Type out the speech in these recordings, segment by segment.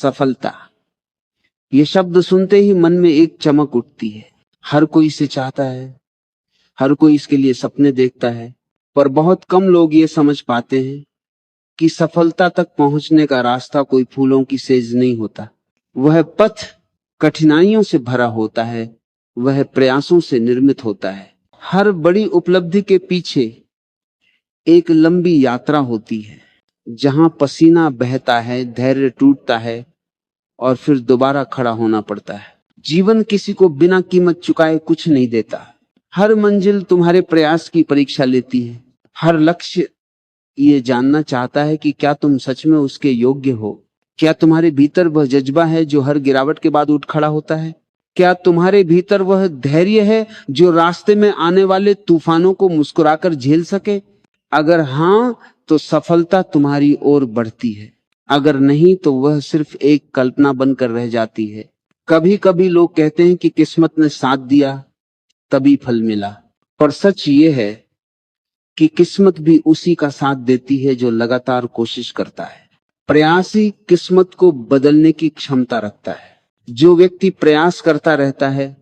सफलता, ये शब्द सुनते ही मन में एक चमक उठती है। हर कोई इसे चाहता है, हर कोई इसके लिए सपने देखता है, पर बहुत कम लोग ये समझ पाते हैं कि सफलता तक पहुंचने का रास्ता कोई फूलों की सेज नहीं होता। वह पथ कठिनाइयों से भरा होता है, वह प्रयासों से निर्मित होता है। हर बड़ी उपलब्धि के पीछे एक लंबी यात्रा होती है, जहां पसीना बहता है, धैर्य टूटता है और फिर दोबारा खड़ा होना पड़ता है। जीवन किसी को बिना कीमत चुकाए कुछ नहीं देता। हर मंजिल तुम्हारे प्रयास की परीक्षा लेती है। हर लक्ष्य ये जानना चाहता है कि क्या तुम सच में उसके योग्य हो। क्या तुम्हारे भीतर वह जज्बा है जो हर गिरावट के बाद उठ खड़ा होता है? क्या तुम्हारे भीतर वह धैर्य है जो रास्ते में आने वाले तूफानों को मुस्कुराकर झेल सके? अगर हाँ, तो सफलता तुम्हारी ओर बढ़ती है। अगर नहीं, तो वह सिर्फ एक कल्पना बनकर रह जाती है। कभी कभी लोग कहते हैं कि किस्मत ने साथ दिया तभी फल मिला, पर सच ये है कि किस्मत भी उसी का साथ देती है जो लगातार कोशिश करता है। प्रयास ही किस्मत को बदलने की क्षमता रखता है। जो व्यक्ति प्रयास करता रहता है,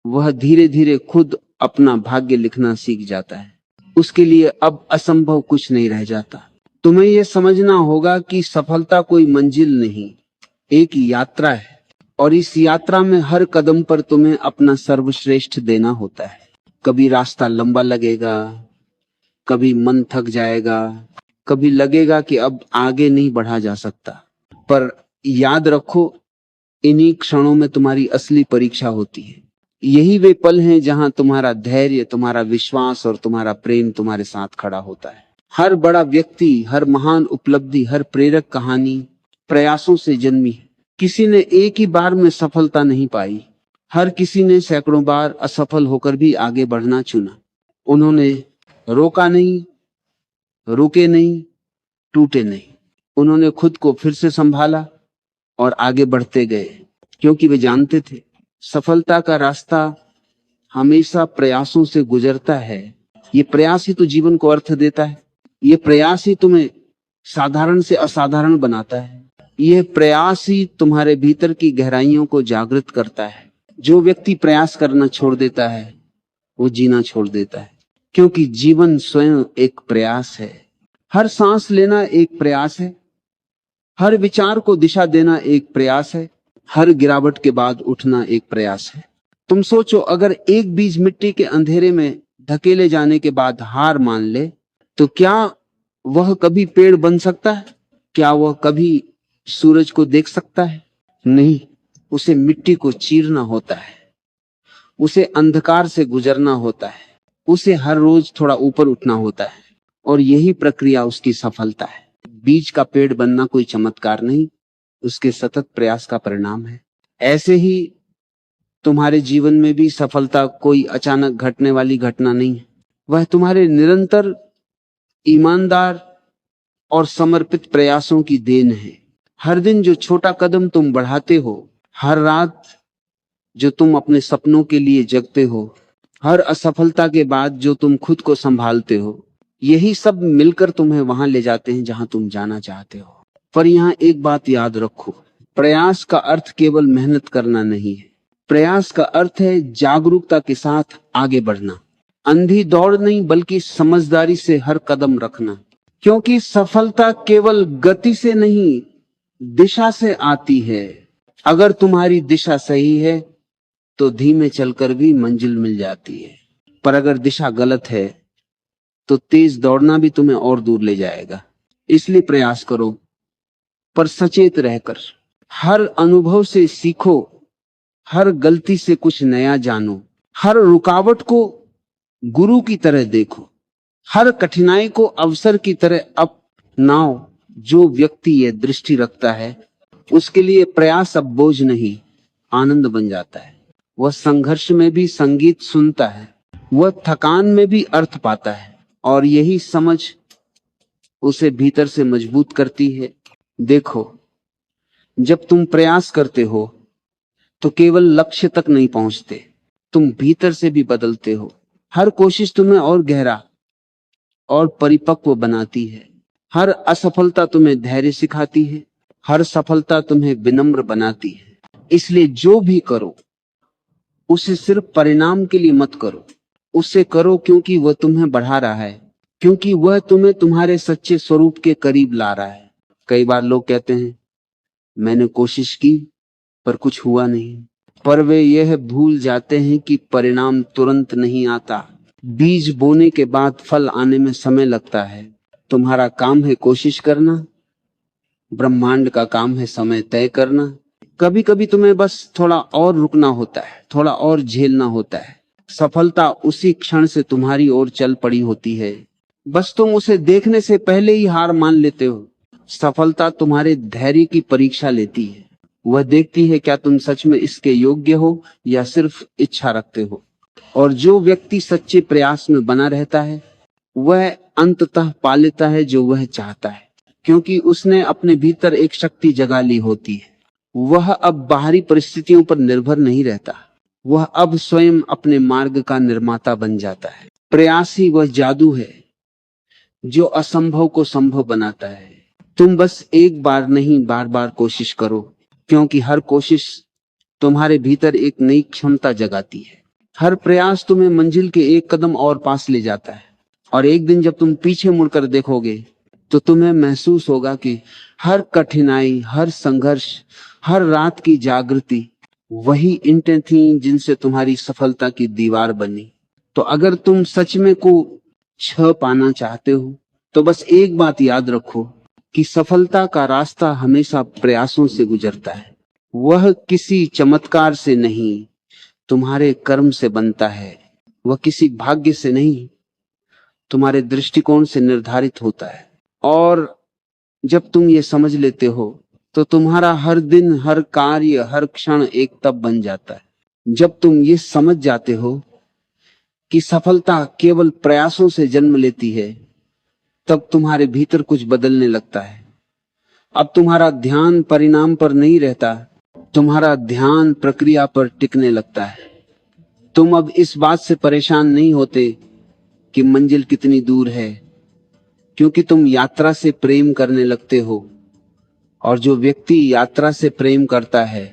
वह धीरे धीरे खुद अपना भाग्य लिखना सीख जाता है। उसके लिए अब असंभव कुछ नहीं रह जाता। तुम्हें यह समझना होगा कि सफलता कोई मंजिल नहीं, एक यात्रा है, और इस यात्रा में हर कदम पर तुम्हें अपना सर्वश्रेष्ठ देना होता है। कभी रास्ता लंबा लगेगा, कभी मन थक जाएगा, कभी लगेगा कि अब आगे नहीं बढ़ा जा सकता, पर याद रखो, इन्हीं क्षणों में तुम्हारी असली परीक्षा होती है। यही वे पल हैं जहां तुम्हारा धैर्य, तुम्हारा विश्वास और तुम्हारा प्रेम तुम्हारे साथ खड़ा होता है। हर बड़ा व्यक्ति, हर महान उपलब्धि, हर प्रेरक कहानी प्रयासों से जन्मी है। किसी ने एक ही बार में सफलता नहीं पाई, हर किसी ने सैकड़ों बार असफल होकर भी आगे बढ़ना चुना। उन्होंने रोका नहीं, रुके नहीं, टूटे नहीं। उन्होंने खुद को फिर से संभाला और आगे बढ़ते गए, क्योंकि वे जानते थे सफलता का रास्ता हमेशा प्रयासों से गुजरता है। ये प्रयास ही तो जीवन को अर्थ देता है। ये प्रयास ही तुम्हें साधारण से असाधारण बनाता है। यह प्रयास ही तुम्हारे भीतर की गहराइयों को जागृत करता है। जो व्यक्ति प्रयास करना छोड़ देता है, वो जीना छोड़ देता है, क्योंकि जीवन स्वयं एक प्रयास है। हर सांस लेना एक प्रयास है, हर विचार को दिशा देना एक प्रयास है, हर गिरावट के बाद उठना एक प्रयास है। तुम सोचो, अगर एक बीज मिट्टी के अंधेरे में धकेले जाने के बाद हार मान ले, तो क्या वह कभी पेड़ बन सकता है? क्या वह कभी सूरज को देख सकता है? नहीं। उसे मिट्टी को चीरना होता है, उसे अंधकार से गुजरना होता है, उसे हर रोज थोड़ा ऊपर उठना होता है, और यही प्रक्रिया उसकी सफलता है। बीज का पेड़ बनना कोई चमत्कार नहीं, उसके सतत प्रयास का परिणाम है। ऐसे ही तुम्हारे जीवन में भी सफलता कोई अचानक घटने वाली घटना नहीं है। वह तुम्हारे निरंतर, ईमानदार और समर्पित प्रयासों की देन है। हर दिन जो छोटा कदम तुम बढ़ाते हो, हर रात जो तुम अपने सपनों के लिए जगते हो, हर असफलता के बाद जो तुम खुद को संभालते हो, यही सब मिलकर तुम्हें वहां ले जाते हैं जहां तुम जाना चाहते हो। पर यहाँ एक बात याद रखो, प्रयास का अर्थ केवल मेहनत करना नहीं है। प्रयास का अर्थ है जागरूकता के साथ आगे बढ़ना। अंधी दौड़ नहीं, बल्कि समझदारी से हर कदम रखना। क्योंकि सफलता केवल गति से नहीं, दिशा से आती है। अगर तुम्हारी दिशा सही है तो धीमे चलकर भी मंजिल मिल जाती है, पर अगर दिशा गलत है तो तेज दौड़ना भी तुम्हें और दूर ले जाएगा। इसलिए प्रयास करो, पर सचेत रहकर। हर अनुभव से सीखो, हर गलती से कुछ नया जानो, हर रुकावट को गुरु की तरह देखो, हर कठिनाई को अवसर की तरह अपनाओ। जो व्यक्ति ये दृष्टि रखता है, उसके लिए प्रयास अब बोझ नहीं, आनंद बन जाता है। वह संघर्ष में भी संगीत सुनता है, वह थकान में भी अर्थ पाता है, और यही समझ उसे भीतर से मजबूत करती है। देखो, जब तुम प्रयास करते हो तो केवल लक्ष्य तक नहीं पहुंचते, तुम भीतर से भी बदलते हो। हर कोशिश तुम्हें और गहरा और परिपक्व बनाती है। हर असफलता तुम्हें धैर्य सिखाती है, हर सफलता तुम्हें विनम्र बनाती है। इसलिए जो भी करो उसे सिर्फ परिणाम के लिए मत करो, उसे करो क्योंकि वह तुम्हें बढ़ा रहा है, क्योंकि वह तुम्हें तुम्हारे सच्चे स्वरूप के करीब ला रहा है। कई बार लोग कहते हैं मैंने कोशिश की पर कुछ हुआ नहीं, पर वे यह भूल जाते हैं कि परिणाम तुरंत नहीं आता। बीज बोने के बाद फल आने में समय लगता है। तुम्हारा काम है कोशिश करना, ब्रह्मांड का काम है समय तय करना। कभी कभी तुम्हें बस थोड़ा और रुकना होता है, थोड़ा और झेलना होता है। सफलता उसी क्षण से तुम्हारी ओर चल पड़ी होती है, बस तुम उसे देखने से पहले ही हार मान लेते हो। सफलता तुम्हारे धैर्य की परीक्षा लेती है। वह देखती है क्या तुम सच में इसके योग्य हो या सिर्फ इच्छा रखते हो। और जो व्यक्ति सच्चे प्रयास में बना रहता है वह अंततः पा लेता है जो वह चाहता है, क्योंकि उसने अपने भीतर एक शक्ति जगा ली होती है। वह अब बाहरी परिस्थितियों पर निर्भर नहीं रहता, वह अब स्वयं अपने मार्ग का निर्माता बन जाता है। प्रयास ही वह जादू है जो असंभव को संभव बनाता है। तुम बस एक बार नहीं बार बार कोशिश करो, क्योंकि हर कोशिश तुम्हारे भीतर एक नई क्षमता जगाती है। हर प्रयास तुम्हें मंजिल के एक कदम और पास ले जाता है। और एक दिन जब तुम पीछे मुड़कर देखोगे तो तुम्हें महसूस होगा कि हर कठिनाई, हर संघर्ष, हर रात की जागृति वही ईंटें थीं जिनसे तुम्हारी सफलता की दीवार बनी। तो अगर तुम सच में को छह पाना चाहते हो तो बस एक बात याद रखो कि सफलता का रास्ता हमेशा प्रयासों से गुजरता है। वह किसी चमत्कार से नहीं, तुम्हारे कर्म से बनता है। वह किसी भाग्य से नहीं, तुम्हारे दृष्टिकोण से निर्धारित होता है। और जब तुम ये समझ लेते हो तो तुम्हारा हर दिन, हर कार्य, हर क्षण एक तप बन जाता है। जब तुम ये समझ जाते हो कि सफलता केवल प्रयासों से जन्म लेती है, तब तुम्हारे भीतर कुछ बदलने लगता है। अब तुम्हारा ध्यान परिणाम पर नहीं रहता, तुम्हारा ध्यान प्रक्रिया पर टिकने लगता है। तुम अब इस बात से परेशान नहीं होते कि मंजिल कितनी दूर है, क्योंकि तुम यात्रा से प्रेम करने लगते हो। और जो व्यक्ति यात्रा से प्रेम करता है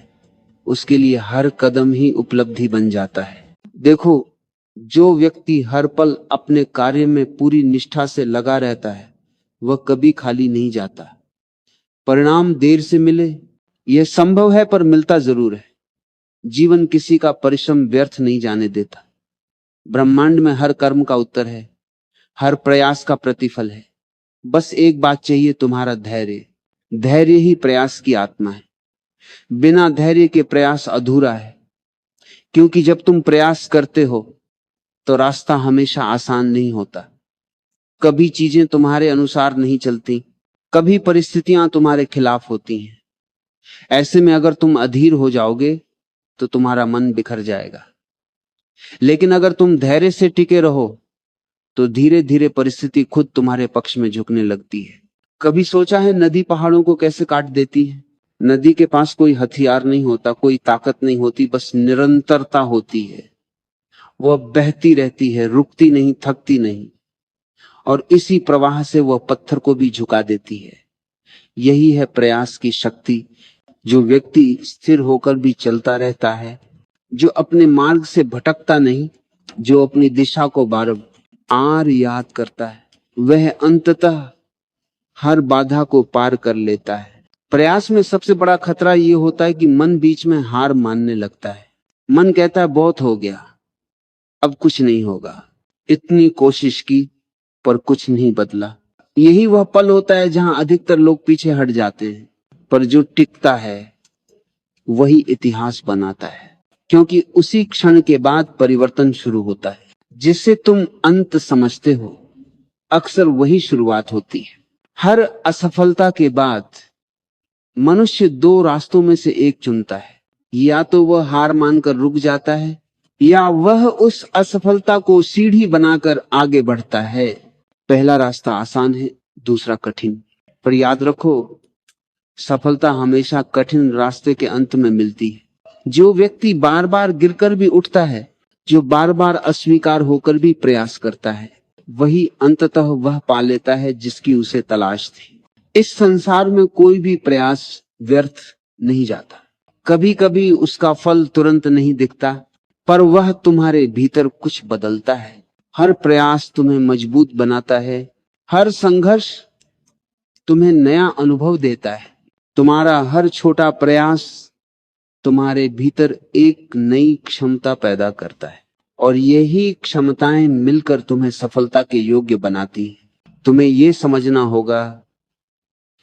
उसके लिए हर कदम ही उपलब्धि बन जाता है। देखो, जो व्यक्ति हर पल अपने कार्य में पूरी निष्ठा से लगा रहता है वह कभी खाली नहीं जाता। परिणाम देर से मिले यह संभव है, पर मिलता जरूर है। जीवन किसी का परिश्रम व्यर्थ नहीं जाने देता। ब्रह्मांड में हर कर्म का उत्तर है, हर प्रयास का प्रतिफल है। बस एक बात चाहिए, तुम्हारा धैर्य। धैर्य ही प्रयास की आत्मा है। बिना धैर्य के प्रयास अधूरा है, क्योंकि जब तुम प्रयास करते हो तो रास्ता हमेशा आसान नहीं होता। कभी चीजें तुम्हारे अनुसार नहीं चलती, कभी परिस्थितियां तुम्हारे खिलाफ होती हैं। ऐसे में अगर तुम अधीर हो जाओगे तो तुम्हारा मन बिखर जाएगा। लेकिन अगर तुम धैर्य से टिके रहो तो धीरे धीरे परिस्थिति खुद तुम्हारे पक्ष में झुकने लगती है। कभी सोचा है नदी पहाड़ों को कैसे काट देती है? नदी के पास कोई हथियार नहीं होता, कोई ताकत नहीं होती, बस निरंतरता होती है। वह बहती रहती है, रुकती नहीं, थकती नहीं, और इसी प्रवाह से वह पत्थर को भी झुका देती है। यही है प्रयास की शक्ति। जो व्यक्ति स्थिर होकर भी चलता रहता है, जो अपने मार्ग से भटकता नहीं, जो अपनी दिशा को बार याद करता है, वह अंततः हर बाधा को पार कर लेता है। प्रयास में सबसे बड़ा खतरा यह होता है कि मन बीच में हार मानने लगता है। मन कहता है बहुत हो गया, अब कुछ नहीं होगा। इतनी कोशिश की पर कुछ नहीं बदला। यही वह पल होता है जहां अधिकतर लोग पीछे हट जाते हैं, पर जो टिकता है वही इतिहास बनाता है, क्योंकि उसी क्षण के बाद परिवर्तन शुरू होता है। जिसे तुम अंत समझते हो अक्सर वही शुरुआत होती है। हर असफलता के बाद मनुष्य दो रास्तों में से एक चुनता है। या तो वह हार मानकर रुक जाता है, या वह उस असफलता को सीढ़ी बनाकर आगे बढ़ता है। पहला रास्ता आसान है, दूसरा कठिन। पर याद रखो, सफलता हमेशा कठिन रास्ते के अंत में मिलती है। जो व्यक्ति बार बार गिरकर भी उठता है, जो बार बार अस्वीकार होकर भी प्रयास करता है, वही अंततः वह पा लेता है जिसकी उसे तलाश थी। इस संसार में कोई भी प्रयास व्यर्थ नहीं जाता। कभी कभी उसका फल तुरंत नहीं दिखता, पर वह तुम्हारे भीतर कुछ बदलता है। हर प्रयास तुम्हें मजबूत बनाता है, हर संघर्ष तुम्हें नया अनुभव देता है। तुम्हारा हर छोटा प्रयास तुम्हारे भीतर एक नई क्षमता पैदा करता है, और यही क्षमताएं मिलकर तुम्हें सफलता के योग्य बनाती हैं। तुम्हें यह समझना होगा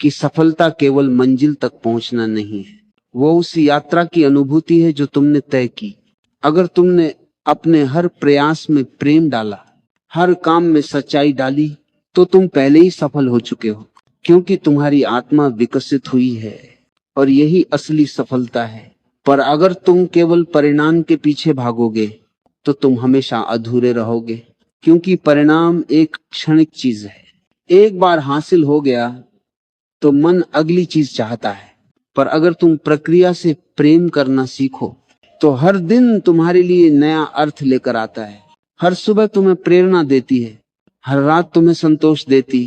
कि सफलता केवल मंजिल तक पहुंचना नहीं है, वो उस यात्रा की अनुभूति है जो तुमने तय की। अगर तुमने अपने हर प्रयास में प्रेम डाला, हर काम में सच्चाई डाली, तो तुम पहले ही सफल हो चुके हो, क्योंकि तुम्हारी आत्मा विकसित हुई है, और यही असली सफलता है। पर अगर तुम केवल परिणाम के पीछे भागोगे तो तुम हमेशा अधूरे रहोगे, क्योंकि परिणाम एक क्षणिक चीज है। एक बार हासिल हो गया तो मन अगली चीज चाहता है, पर अगर तुम प्रक्रिया से प्रेम करना सीखो तो हर दिन तुम्हारे लिए नया अर्थ लेकर आता है। हर सुबह तुम्हें प्रेरणा देती है, हर रात तुम्हें संतोष देती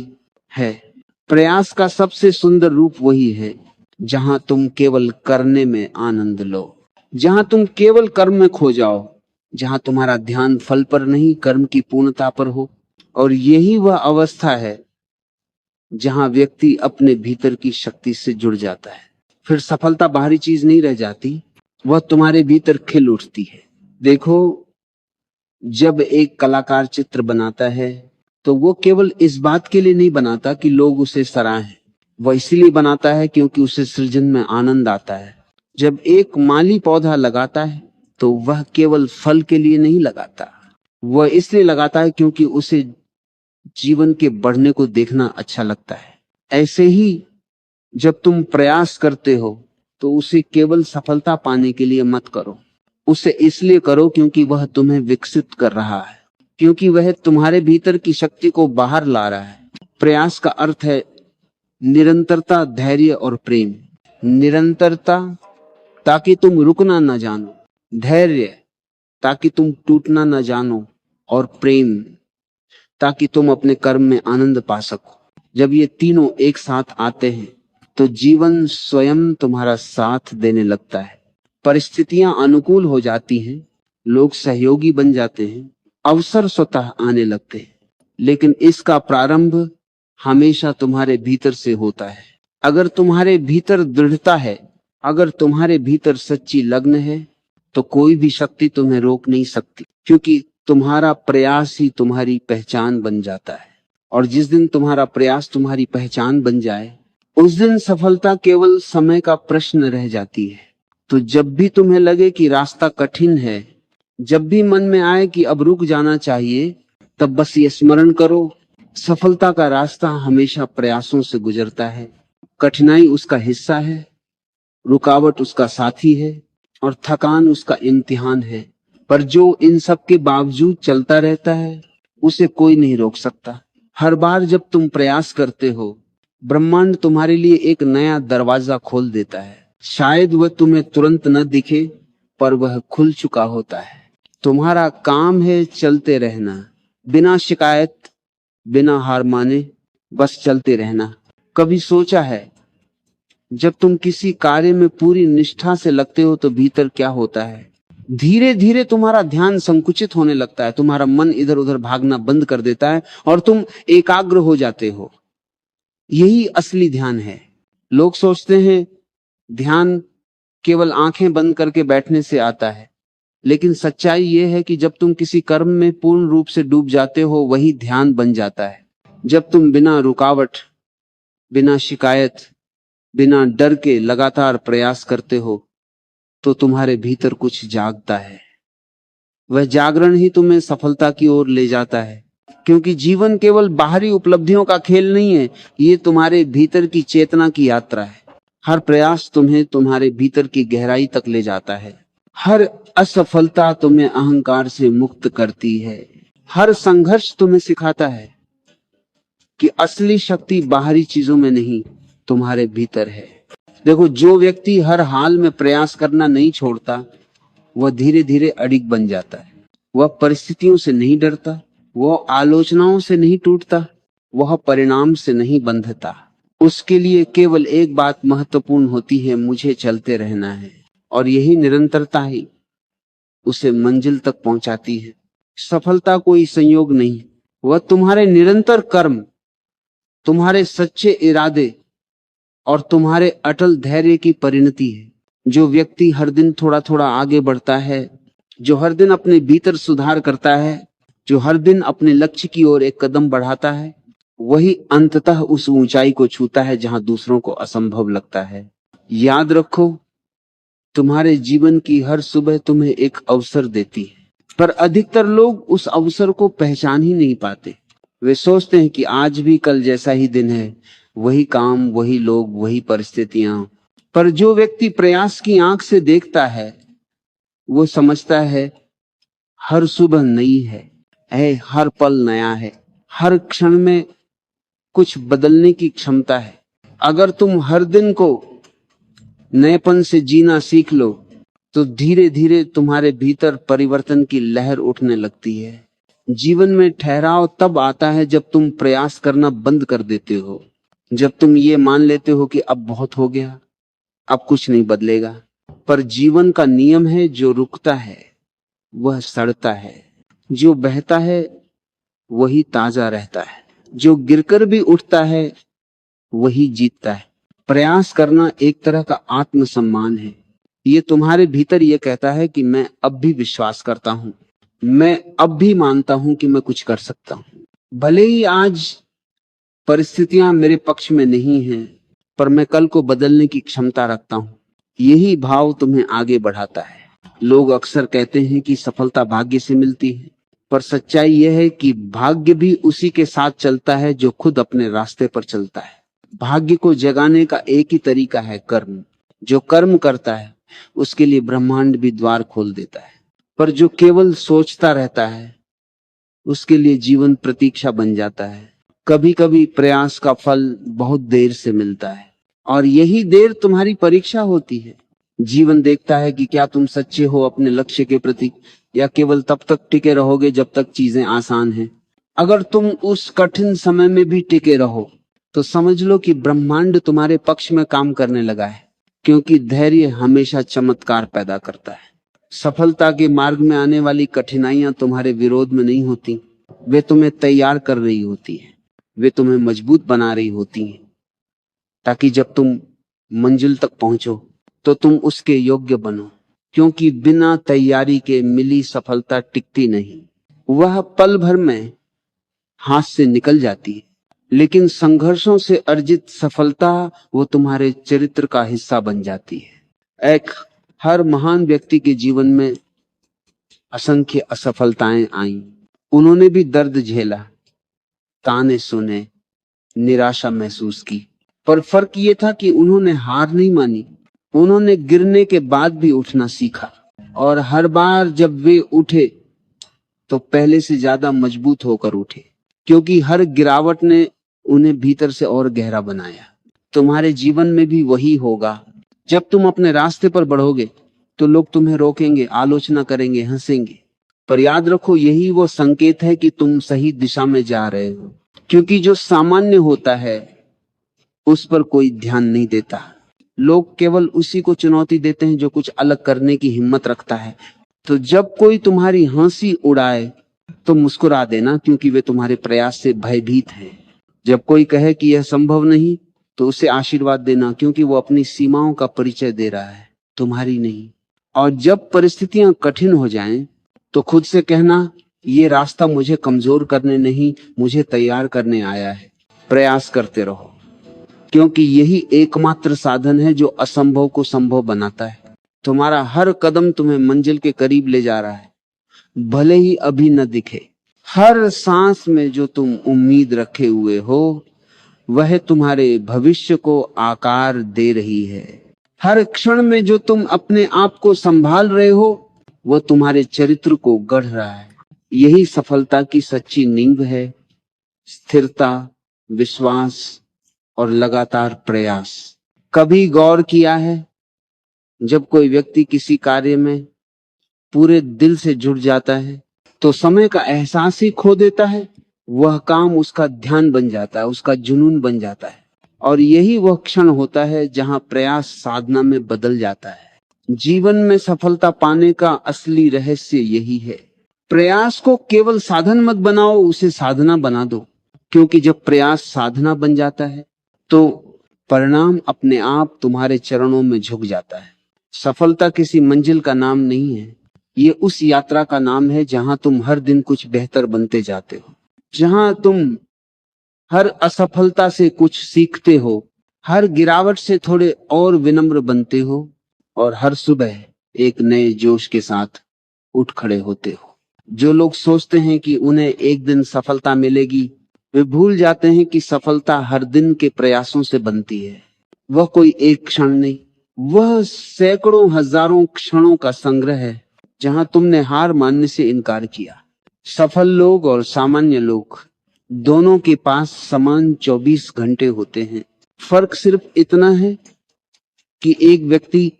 है। प्रयास का सबसे सुंदर रूप वही है जहां तुम केवल करने में आनंद लो, जहां तुम केवल कर्म में खो जाओ, जहां तुम्हारा ध्यान फल पर नहीं कर्म की पूर्णता पर हो। और यही वह अवस्था है जहां व्यक्ति अपने भीतर की शक्ति से जुड़ जाता है। फिर सफलता बाहरी चीज नहीं रह जाती, वह तुम्हारे भीतर खिल उठती है। देखो, जब एक कलाकार चित्र बनाता है तो वो केवल इस बात के लिए नहीं बनाता कि लोग उसे सराहें, वह इसलिए बनाता है क्योंकि उसे सृजन में आनंद आता है। जब एक माली पौधा लगाता है तो वह केवल फल के लिए नहीं लगाता, वह इसलिए लगाता है क्योंकि उसे जीवन के बढ़ने को देखना अच्छा लगता है। ऐसे ही जब तुम प्रयास करते हो तो उसे केवल सफलता पाने के लिए मत करो, उसे इसलिए करो क्योंकि वह तुम्हें विकसित कर रहा है, क्योंकि वह तुम्हारे भीतर की शक्ति को बाहर ला रहा है। प्रयास का अर्थ है निरंतरता, धैर्य और प्रेम। निरंतरता ताकि तुम रुकना न जानो, धैर्य ताकि तुम टूटना न जानो, और प्रेम ताकि तुम अपने कर्म में आनंद पा सको। जब ये तीनों एक साथ आते हैं तो जीवन स्वयं तुम्हारा साथ देने लगता है। परिस्थितियां अनुकूल हो जाती हैं, लोग सहयोगी बन जाते हैं, अवसर स्वतः आने लगते हैं। लेकिन इसका प्रारंभ हमेशा तुम्हारे भीतर से होता है। अगर तुम्हारे भीतर दृढ़ता है, अगर तुम्हारे भीतर सच्ची लगन है, तो कोई भी शक्ति तुम्हें रोक नहीं सकती, क्योंकि तुम्हारा प्रयास ही तुम्हारी पहचान बन जाता है। और जिस दिन तुम्हारा प्रयास तुम्हारी पहचान बन जाए, उस दिन सफलता केवल समय का प्रश्न रह जाती है। तो जब भी तुम्हें लगे कि रास्ता कठिन है, जब भी मन में आए कि अब रुक जाना चाहिए, तब बस ये स्मरण करो, सफलता का रास्ता हमेशा प्रयासों से गुजरता है। कठिनाई उसका हिस्सा है, रुकावट उसका साथी है, और थकान उसका इम्तिहान है। पर जो इन सब के बावजूद चलता रहता है, उसे कोई नहीं रोक सकता। हर बार जब तुम प्रयास करते हो, ब्रह्मांड तुम्हारे लिए एक नया दरवाजा खोल देता है। शायद वह तुम्हें तुरंत न दिखे, पर वह खुल चुका होता है। तुम्हारा काम है चलते रहना, बिना शिकायत, बिना हार माने, बस चलते रहना। कभी सोचा है, जब तुम किसी कार्य में पूरी निष्ठा से लगते हो तो भीतर क्या होता है? धीरे धीरे तुम्हारा ध्यान संकुचित होने लगता है, तुम्हारा मन इधर उधर भागना बंद कर देता है और तुम एकाग्र हो जाते हो। यही असली ध्यान है। लोग सोचते हैं ध्यान केवल आंखें बंद करके बैठने से आता है, लेकिन सच्चाई यह है कि जब तुम किसी कर्म में पूर्ण रूप से डूब जाते हो, वही ध्यान बन जाता है। जब तुम बिना रुकावट, बिना शिकायत, बिना डर के लगातार प्रयास करते हो, तो तुम्हारे भीतर कुछ जागता है। वह जागरण ही तुम्हें सफलता की ओर ले जाता है, क्योंकि जीवन केवल बाहरी उपलब्धियों का खेल नहीं है, ये तुम्हारे भीतर की चेतना की यात्रा है। हर प्रयास तुम्हें तुम्हारे भीतर की गहराई तक ले जाता है। हर असफलता तुम्हें अहंकार से मुक्त करती है। हर संघर्ष तुम्हें सिखाता है कि असली शक्ति बाहरी चीजों में नहीं, तुम्हारे भीतर है। देखो, जो व्यक्ति हर हाल में प्रयास करना नहीं छोड़ता, वह धीरे धीरे अडिग बन जाता है। वह परिस्थितियों से नहीं डरता, वह आलोचनाओं से नहीं टूटता, वह परिणाम से नहीं बंधता। उसके लिए केवल एक बात महत्वपूर्ण होती है, मुझे चलते रहना है। और यही निरंतरता ही उसे मंजिल तक पहुंचाती है। सफलता कोई संयोग नहीं, वह तुम्हारे निरंतर कर्म, तुम्हारे सच्चे इरादे और तुम्हारे अटल धैर्य की परिणति है। जो व्यक्ति हर दिन थोड़ा थोड़ा आगे बढ़ता है, जो हर दिन अपने भीतर सुधार करता है, जो हर दिन अपने लक्ष्य की ओर एक कदम बढ़ाता है, वही अंततः उस ऊंचाई को छूता है जहां दूसरों को असंभव लगता है। याद रखो, तुम्हारे जीवन की हर सुबह तुम्हें एक अवसर देती है, पर अधिकतर लोग उस अवसर को पहचान ही नहीं पाते। वे सोचते हैं कि आज भी कल जैसा ही दिन है, वही काम, वही लोग, वही परिस्थितियां। पर जो व्यक्ति प्रयास की आंख से देखता है, वो समझता है हर सुबह नई है, हर पल नया है, हर क्षण में कुछ बदलने की क्षमता है। अगर तुम हर दिन को नएपन से जीना सीख लो, तो धीरे धीरे तुम्हारे भीतर परिवर्तन की लहर उठने लगती है। जीवन में ठहराव तब आता है जब तुम प्रयास करना बंद कर देते हो, जब तुम ये मान लेते हो कि अब बहुत हो गया, अब कुछ नहीं बदलेगा। पर जीवन का नियम है, जो रुकता है वह सड़ता है, जो बहता है वही ताजा रहता है, जो गिरकर भी उठता है वही जीतता है। प्रयास करना एक तरह का आत्मसम्मान है। ये तुम्हारे भीतर ये कहता है कि मैं अब भी विश्वास करता हूं, मैं अब भी मानता हूं कि मैं कुछ कर सकता हूं। भले ही आज परिस्थितियां मेरे पक्ष में नहीं हैं, पर मैं कल को बदलने की क्षमता रखता हूं। यही भाव तुम्हें आगे बढ़ाता है। लोग अक्सर कहते हैं कि सफलता भाग्य से मिलती है, पर सच्चाई यह है कि भाग्य भी उसी के साथ चलता है जो खुद अपने रास्ते पर चलता है। भाग्य को जगाने का एक ही तरीका है, कर्म। जो कर्म करता है उसके लिए ब्रह्मांड भी द्वार खोल देता है, पर जो केवल सोचता रहता है उसके लिए जीवन प्रतीक्षा बन जाता है। कभी कभी प्रयास का फल बहुत देर से मिलता है, और यही देर तुम्हारी परीक्षा होती है। जीवन देखता है कि क्या तुम सच्चे हो अपने लक्ष्य के प्रति, या केवल तब तक टिके रहोगे जब तक चीजें आसान हैं। अगर तुम उस कठिन समय में भी टिके रहो, तो समझ लो कि ब्रह्मांड तुम्हारे पक्ष में काम करने लगा है, क्योंकि धैर्य हमेशा चमत्कार पैदा करता है। सफलता के मार्ग में आने वाली कठिनाइयां तुम्हारे विरोध में नहीं होती, वे तुम्हें तैयार कर रही होती है, वे तुम्हें मजबूत बना रही होती हैं, ताकि जब तुम मंजिल तक पहुंचो तो तुम उसके योग्य बनो। क्योंकि बिना तैयारी के मिली सफलता टिकती नहीं, वह पल भर में हाथ से निकल जाती है। लेकिन संघर्षों से अर्जित सफलता वो तुम्हारे चरित्र का हिस्सा बन जाती है। हर महान व्यक्ति के जीवन में असंख्य असफलताएं आईं। उन्होंने भी दर्द झेला, ताने सुने, निराशा महसूस की, पर फर्क ये था कि उन्होंने हार नहीं मानी। उन्होंने गिरने के बाद भी उठना सीखा, और हर बार जब वे उठे तो पहले से ज्यादा मजबूत होकर उठे, क्योंकि हर गिरावट ने उन्हें भीतर से और गहरा बनाया। तुम्हारे जीवन में भी वही होगा। जब तुम अपने रास्ते पर बढ़ोगे तो लोग तुम्हें रोकेंगे, आलोचना करेंगे, हंसेंगे, पर याद रखो यही वो संकेत है कि तुम सही दिशा में जा रहे हो। क्योंकि जो सामान्य होता है उस पर कोई ध्यान नहीं देता। लोग केवल उसी को चुनौती देते हैं जो कुछ अलग करने की हिम्मत रखता है। तो जब कोई तुम्हारी हंसी उड़ाए तो मुस्कुरा देना, क्योंकि वे तुम्हारे प्रयास से भयभीत हैं। जब कोई कहे कि यह संभव नहीं, तो उसे आशीर्वाद देना, क्योंकि वो अपनी सीमाओं का परिचय दे रहा है, तुम्हारी नहीं। और जब परिस्थितियां कठिन हो जाएं, तो खुद से कहना, ये रास्ता मुझे कमजोर करने नहीं, मुझे तैयार करने आया है। प्रयास करते रहो, क्योंकि यही एकमात्र साधन है जो असंभव को संभव बनाता है। तुम्हारा हर कदम तुम्हें मंजिल के करीब ले जा रहा है, भले ही अभी न दिखे। हर सांस में जो तुम उम्मीद रखे हुए हो, वह तुम्हारे भविष्य को आकार दे रही है। हर क्षण में जो तुम अपने आप को संभाल रहे हो, वह तुम्हारे चरित्र को गढ़ रहा है। यही सफलता की सच्ची नींव है, स्थिरता, विश्वास और लगातार प्रयास। कभी गौर किया है, जब कोई व्यक्ति किसी कार्य में पूरे दिल से जुट जाता है तो समय का एहसास ही खो देता है। वह काम उसका ध्यान बन जाता है, उसका जुनून बन जाता है, और यही वह क्षण होता है जहां प्रयास साधना में बदल जाता है। जीवन में सफलता पाने का असली रहस्य यही है। प्रयास को केवल साधन मत बनाओ, उसे साधना बना दो। क्योंकि जब प्रयास साधना बन जाता है तो परिणाम अपने आप तुम्हारे चरणों में झुक जाता है। सफलता किसी मंजिल का नाम नहीं है, ये उस यात्रा का नाम है जहां तुम हर दिन कुछ बेहतर बनते जाते हो, जहां तुम हर असफलता से कुछ सीखते हो, हर गिरावट से थोड़े और विनम्र बनते हो और हर सुबह एक नए जोश के साथ उठ खड़े होते हो। जो लोग सोचते हैं कि उन्हें एक दिन सफलता मिलेगी, वे भूल जाते हैं कि सफलता हर दिन के प्रयासों से बनती है। वह कोई एक क्षण नहीं, वह सैकड़ों हजारों क्षणों का संग्रह है जहां तुमने हार मानने से इनकार किया। सफल लोग और सामान्य लोग दोनों के पास समान 24 घंटे होते हैं। फर्क सिर्फ इतना है कि एक व्यक्ति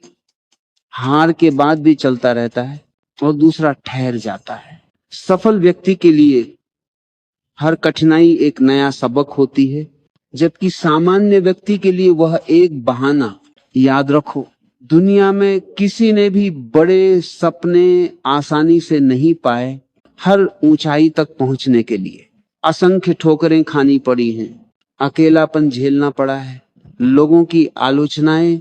हार के बाद भी चलता रहता है और दूसरा ठहर जाता है। सफल व्यक्ति के लिए हर कठिनाई एक नया सबक होती है, जबकि सामान्य व्यक्ति के लिए वह एक बहाना। याद रखो, दुनिया में किसी ने भी बड़े सपने आसानी से नहीं पाए। हर ऊंचाई तक पहुंचने के लिए असंख्य ठोकरें खानी पड़ी हैं, अकेलापन झेलना पड़ा है, लोगों की आलोचनाएं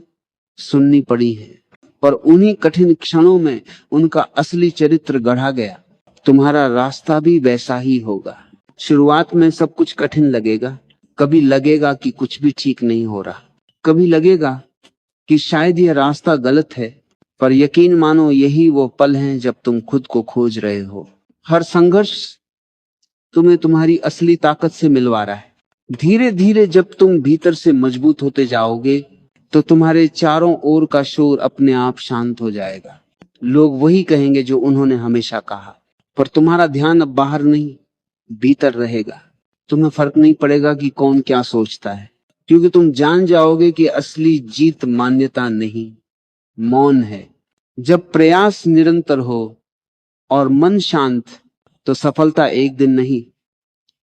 सुननी पड़ी हैं, पर उन्हीं कठिन क्षणों में उनका असली चरित्र गढ़ा गया। तुम्हारा रास्ता भी वैसा ही होगा। शुरुआत में सब कुछ कठिन लगेगा, कभी लगेगा कि कुछ भी ठीक नहीं हो रहा, कभी लगेगा कि शायद यह रास्ता गलत है, पर यकीन मानो यही वो पल हैं जब तुम खुद को खोज रहे हो। हर संघर्ष तुम्हें तुम्हारी असली ताकत से मिलवा रहा है। धीरे धीरे जब तुम भीतर से मजबूत होते जाओगे तो तुम्हारे चारों ओर का शोर अपने आप शांत हो जाएगा। लोग वही कहेंगे जो उन्होंने हमेशा कहा, पर तुम्हारा ध्यान अब बाहर नहीं, भीतर रहेगा। तुम्हें फर्क नहीं पड़ेगा कि कौन क्या सोचता है, क्योंकि तुम जान जाओगे कि असली जीत मान्यता नहीं, मौन है। जब प्रयास निरंतर हो और मन शांत, तो सफलता एक दिन नहीं,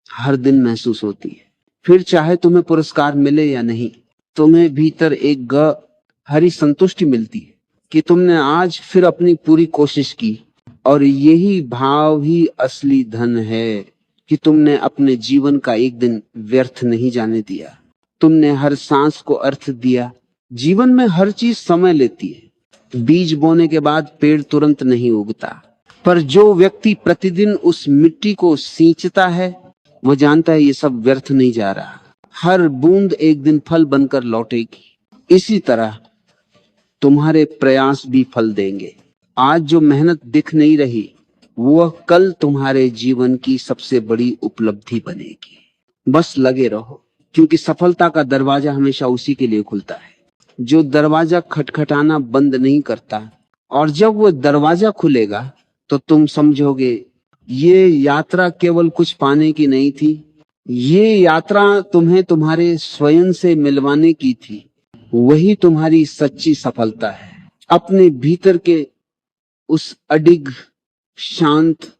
हर दिन महसूस होती है। फिर चाहे तुम्हें पुरस्कार मिले या नहीं, तुम्हें भीतर एक गहरी संतुष्टि मिलती है कि तुमने आज फिर अपनी पूरी कोशिश की। और यही भाव ही असली धन है कि तुमने अपने जीवन का एक दिन व्यर्थ नहीं जाने दिया। तुमने हर सांस को अर्थ दिया। जीवन में हर चीज समय लेती है। बीज बोने के बाद पेड़ तुरंत नहीं उगता, पर जो व्यक्ति प्रतिदिन उस मिट्टी को सींचता है वो जानता है ये सब व्यर्थ नहीं जा रहा। हर बूंद एक दिन फल बनकर लौटेगी। इसी तरह तुम्हारे प्रयास भी फल देंगे। आज जो मेहनत दिख नहीं रही, वह कल तुम्हारे जीवन की सबसे बड़ी उपलब्धि बनेगी। बस लगे रहो, क्योंकि सफलता का दरवाजा हमेशा उसी के लिए खुलता है जो दरवाजा खटखटाना बंद नहीं करता। और जब वो दरवाजा खुलेगा तो तुम समझोगे ये यात्रा केवल कुछ पाने की नहीं थी, ये यात्रा तुम्हें तुम्हारे स्वयं से मिलवाने की थी। वही तुम्हारी सच्ची सफलता है। अपने भीतर के उस अडिग, शांत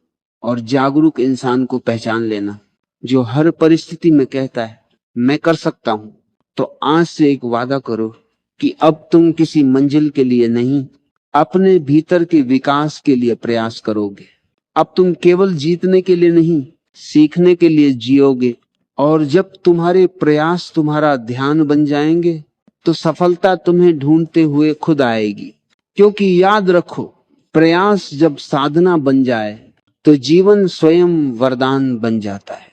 और जागरूक इंसान को पहचान लेना जो हर परिस्थिति में कहता है मैं कर सकता हूं। तो आज से एक वादा करो कि अब तुम किसी मंजिल के लिए नहीं, अपने भीतर के विकास के लिए प्रयास करोगे। अब तुम केवल जीतने के लिए नहीं, सीखने के लिए जियोगे। और जब तुम्हारे प्रयास तुम्हारा ध्यान बन जाएंगे तो सफलता तुम्हें ढूंढते हुए खुद आएगी। क्योंकि याद रखो, प्रयास जब साधना बन जाए तो जीवन स्वयं वरदान बन जाता है।